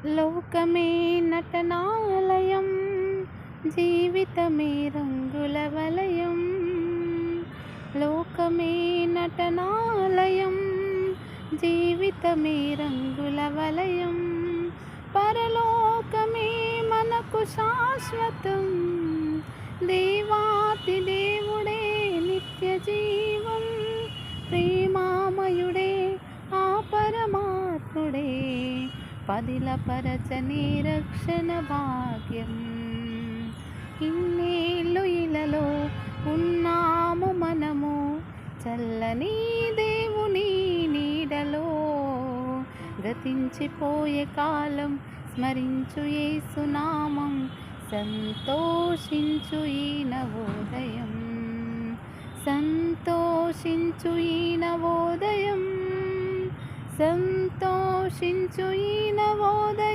లోకమే నటనాలయం, జీవితమే రంగుల వలయం. లోకమే నటనాలయం, జీవితమే రంగుల వలయం. పరలోకమే మనకు శాశ్వతం, దేవాతి దేవుడే నిత్య జీవం. ప్రేమామయుడే ఆ పరమాత్ముడే, పదిలపరచని రక్షణ భాగ్యం. ఇన్నేళ్ళు ఇలలో ఉన్నాము మనము, చల్లని దేవుని నీడలో. గతించిపోయే కాలం స్మరించు యేసునామం, సంతోషించు ఈ నవోదయం. సంతోషించు ఈ నవోదయం, సంతోషించు ఈ నవోదయం.